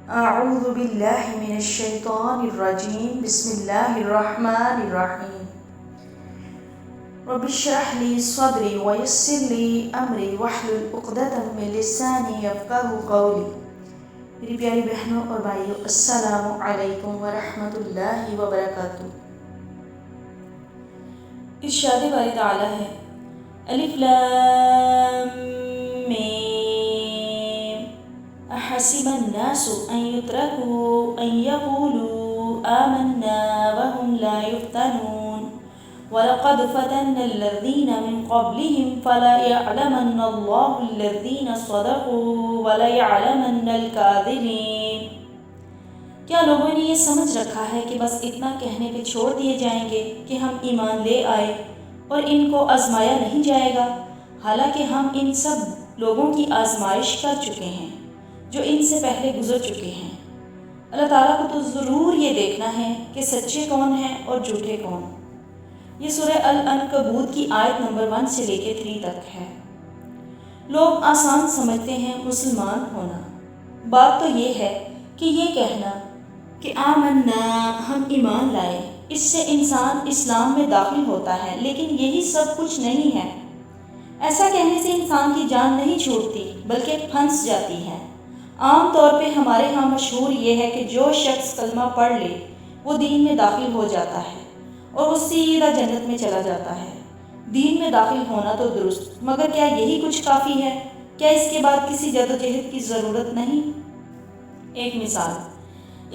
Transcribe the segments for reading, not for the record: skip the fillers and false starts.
اعوذ باللہ من الشیطان الرجیم بسم اللہ الرحمن الرحیم رب اشرح لی صدری ویسر لی امری واحلل عقدۃ من لسانی یفقہوا قولی۔ میری پیاری بہنوں اور بھائیوں، السلام علیکم ورحمۃ اللہ وبرکاتہ۔ ارشاد باری تعالیٰ ہے، الف لام میم احسب الناس ان يتركوا ان يقولوا آمنا وهم لا يفتنون ولقد فتنا الذين من قبلهم فليعلمن الله الذين صدقوا وليعلمن الكاذبين۔ کیا لوگوں نے یہ سمجھ رکھا ہے کہ بس اتنا کہنے پہ چھوڑ دیے جائیں گے کہ ہم ایمان لے آئے اور ان کو آزمایا نہیں جائے گا، حالانکہ ہم ان سب لوگوں کی آزمائش کر چکے ہیں جو ان سے پہلے گزر چکے ہیں۔ اللہ تعالیٰ کو تو ضرور یہ دیکھنا ہے کہ سچے کون ہیں اور جھوٹے کون۔ یہ سورہ العنکبوت کی آیت نمبر 1 سے لے کے 3 تک ہے۔ لوگ آسان سمجھتے ہیں مسلمان ہونا۔ بات تو یہ ہے کہ یہ کہنا کہ آمنا، ہم ایمان لائے، اس سے انسان اسلام میں داخل ہوتا ہے، لیکن یہی سب کچھ نہیں ہے۔ ایسا کہنے سے انسان کی جان نہیں چھوٹتی بلکہ پھنس جاتی ہے۔ عام طور پہ ہمارے ہاں مشہور یہ ہے کہ جو شخص کلمہ پڑھ لے وہ دین میں داخل ہو جاتا ہے اور وہ سیدھا جنت میں چلا جاتا ہے۔ دین میں داخل ہونا تو درست، مگر کیا یہی کچھ کافی ہے؟ کیا اس کے بعد کسی جدوجہد کی ضرورت نہیں؟ ایک مثال،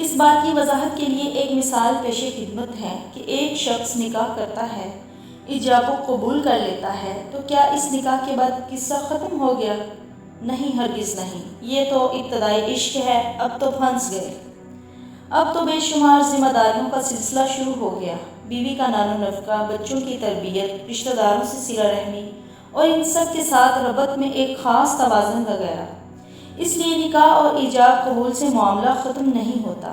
اس بات کی وضاحت کے لیے ایک مثال پیش خدمت ہے کہ ایک شخص نکاح کرتا ہے، ایجاب کو قبول کر لیتا ہے، تو کیا اس نکاح کے بعد قصہ ختم ہو گیا؟ نہیں، ہرگز نہیں۔ یہ تو ابتدائی عشق ہے، اب تو پھنس گئے۔ اب تو بے شمار ذمہ داریوں کا سلسلہ شروع ہو گیا، بیوی کا نان و نفقہ، بچوں کی تربیت، رشتہ داروں سے صلہ رحمی اور ان سب کے ساتھ ربط میں ایک خاص توازن وغیرہ۔ اس لیے نکاح اور ایجاب قبول سے معاملہ ختم نہیں ہوتا۔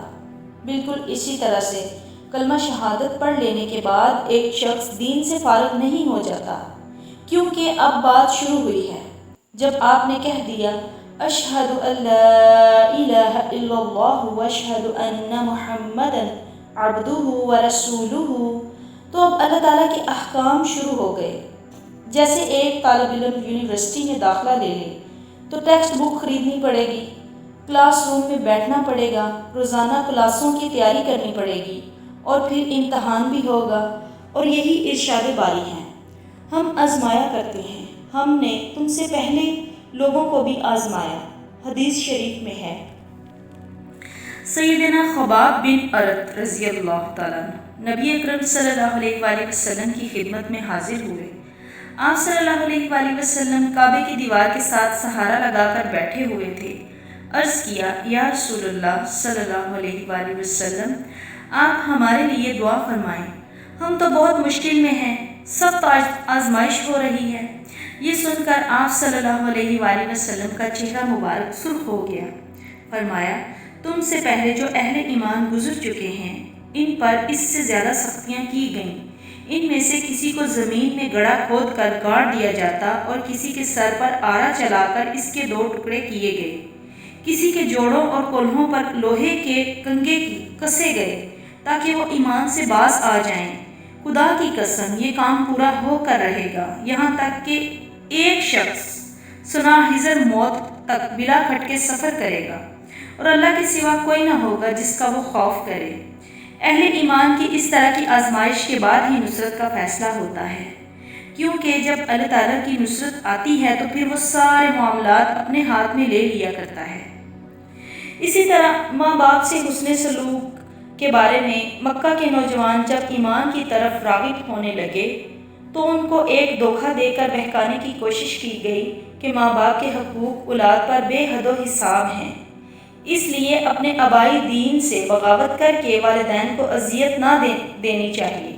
بالکل اسی طرح سے کلمہ شہادت پڑھ لینے کے بعد ایک شخص دین سے فارغ نہیں ہو جاتا، کیونکہ اب بات شروع ہوئی ہے۔ جب آپ نے کہہ دیا اشہد ان لا الہ الا اللہ واشہد ان محمدا عبدہ ورسولہ، تو اب اللہ تعالیٰ کے احکام شروع ہو گئے۔ جیسے ایک طالب علم یونیورسٹی میں داخلہ لے لے تو ٹیکسٹ بک خریدنی پڑے گی، کلاس روم میں بیٹھنا پڑے گا، روزانہ کلاسوں کی تیاری کرنی پڑے گی اور پھر امتحان بھی ہوگا، اور یہی ارشاد باری ہے، ہم آزمایا کرتے ہیں، ہم نے تم سے پہلے لوگوں کو بھی آزمایا۔ حدیث شریف میں ہے، سیدنا خباب بن ارت رضی اللہ تعالیٰ نبی اکرم صلی اللہ علیہ وآلہ وسلم کی خدمت میں حاضر ہوئے۔ آپ صلی اللہ علیہ وآلہ وسلم کعبے کی دیوار کے ساتھ سہارا لگا کر بیٹھے ہوئے تھے۔ عرض کیا، یا رسول اللہ صلی اللہ علیہ وآلہ وسلم، آپ ہمارے لیے دعا فرمائیں، ہم تو بہت مشکل میں ہیں، سخت آزمائش ہو رہی ہے۔ یہ سن کر آپ صلی اللہ علیہ وآلہ وسلم کا چہرہ مبارک سرخ ہو گیا۔ فرمایا، تم سے پہلے جو اہل ایمان گزر چکے ہیں ان پر اس سے زیادہ سختیاں کی گئیں۔ ان میں سے کسی کو زمین میں گڑھا کھود کر گاڑ دیا جاتا اور کسی کے سر پر آرا چلا کر اس کے 2 ٹکڑے کیے گئے، کسی کے جوڑوں اور کولہوں پر لوہے کے کنگے کسے گئے تاکہ وہ ایمان سے باز آ جائیں۔ خدا کی قسم، یہ کام پورا ہو کر رہے گا، یہاں تک کہ ایک شخص سناحضر موت تک بلا کھٹکے سفر کرے گا اور اللہ کے سوا کوئی نہ ہوگا جس کا وہ خوف کرے۔ اہل ایمان کی اس طرح کی آزمائش کے بعد ہی نصرت کا فیصلہ ہوتا ہے، کیونکہ جب اللہ تعالیٰ کی نصرت آتی ہے تو پھر وہ سارے معاملات اپنے ہاتھ میں لے لیا کرتا ہے۔ اسی طرح ماں باپ سے حسن سلوک کے بارے میں مکہ کے نوجوان جب ایمان کی طرف راغب ہونے لگے تو ان کو ایک دھوکہ دے کر بہکانے کی کوشش کی گئی کہ ماں باپ کے حقوق اولاد پر بے حد و حساب ہیں، اس لیے اپنے آبائی دین سے بغاوت کر کے والدین کو اذیت نہیں دینی چاہیے۔